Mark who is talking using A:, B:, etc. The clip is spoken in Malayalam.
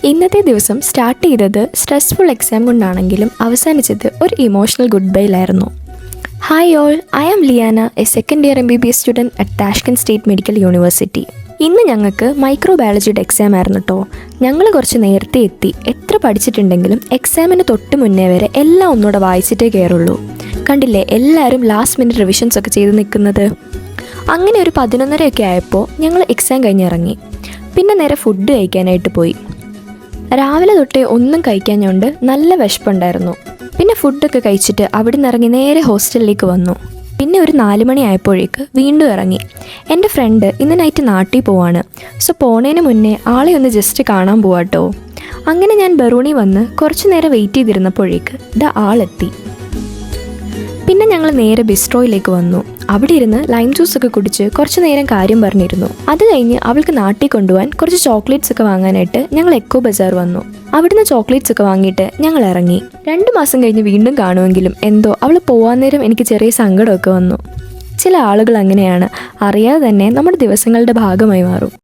A: ഇന്നത്തെ ദിവസം സ്റ്റാർട്ട് ചെയ്തത് സ്ട്രെസ്ഫുൾ എക്സാം കൊണ്ടാണെങ്കിലും അവസാനിച്ചത് ഒരു ഇമോഷണൽ ഗുഡ് ബൈയിലായിരുന്നു. Hi all, I am Liyana, a second year MBBS student at Tashkent state medical university. ഇന്ന് ഞങ്ങൾക്ക് മൈക്രോബയോളജിയുടെ എക്സാം ആയിരുന്നു കേട്ടോ. ഞങ്ങൾ കുറച്ച് നേരത്തെ എത്തി. എത്ര പഠിച്ചിട്ടുണ്ടെങ്കിലും എക്സാമിന് തൊട്ട് മുന്നേ വരെ എല്ലാം ഒന്നുകൂടെ വായിച്ചിട്ടേ കയറുള്ളൂ. കണ്ടില്ലേ, എല്ലാവരും ലാസ്റ്റ് മിനിറ്റ് റിവിഷൻസ് ഒക്കെ ചെയ്ത് നിൽക്കുന്നത്. അങ്ങനെ ഒരു 11:30 ആയപ്പോൾ ഞങ്ങൾ എക്സാം കഴിഞ്ഞിറങ്ങി. പിന്നെ നേരെ ഫുഡ് കഴിക്കാനായിട്ട് പോയി. രാവിലെ തൊട്ടേ ഒന്നും കഴിക്കാഞ്ഞുകൊണ്ട് നല്ല വിശപ്പുണ്ടായിരുന്നു. പിന്നെ ഫുഡൊക്കെ കഴിച്ചിട്ട് അവിടെ നിന്ന് ഇറങ്ങി നേരെ ഹോസ്റ്റലിലേക്ക് വന്നു. പിന്നെ ഒരു 4 മണി ആയപ്പോഴേക്ക് വീണ്ടും ഇറങ്ങി. എൻ്റെ ഫ്രണ്ട് ഇന്ന് നൈറ്റ് നാട്ടിൽ പോവാണ്. സോ പോണേന് മുന്നേ ആളെ ഒന്ന് ജസ്റ്റ് കാണാൻ പോവാട്ടോ. അങ്ങനെ ഞാൻ ബറൂണി വന്ന് കുറച്ച് നേരം വെയിറ്റ് ചെയ്തിരുന്നപ്പോഴേക്ക് ആളെത്തി. പിന്നെ ഞങ്ങൾ നേരെ ബിസ്ട്രോയിലേക്ക് വന്നു. അവിടെ ഇരുന്ന് ലൈം ജ്യൂസൊക്കെ കുടിച്ച് കുറച്ച് നേരം കാര്യം പറഞ്ഞിരുന്നു. അത് കഴിഞ്ഞ് അവൾക്ക് നാട്ടിൽ കൊണ്ടുപോകാൻ കുറച്ച് ചോക്ലേറ്റ്സ് ഒക്കെ വാങ്ങാനായിട്ട് ഞങ്ങൾ എക്കോ ബസാർ വന്നു. അവിടുന്ന് ചോക്ലേറ്റ്സ് ഒക്കെ വാങ്ങിയിട്ട് ഞങ്ങൾ ഇറങ്ങി. 2 മാസം കഴിഞ്ഞ് വീണ്ടും കാണുമെങ്കിലും എന്തോ അവൾ പോകാൻ നേരം എനിക്ക് ചെറിയ സങ്കടമൊക്കെ വന്നു. ചില ആളുകൾ അങ്ങനെയാണ്, അറിയാതെ തന്നെ നമ്മുടെ ദിവസങ്ങളുടെ ഭാഗമായി മാറും.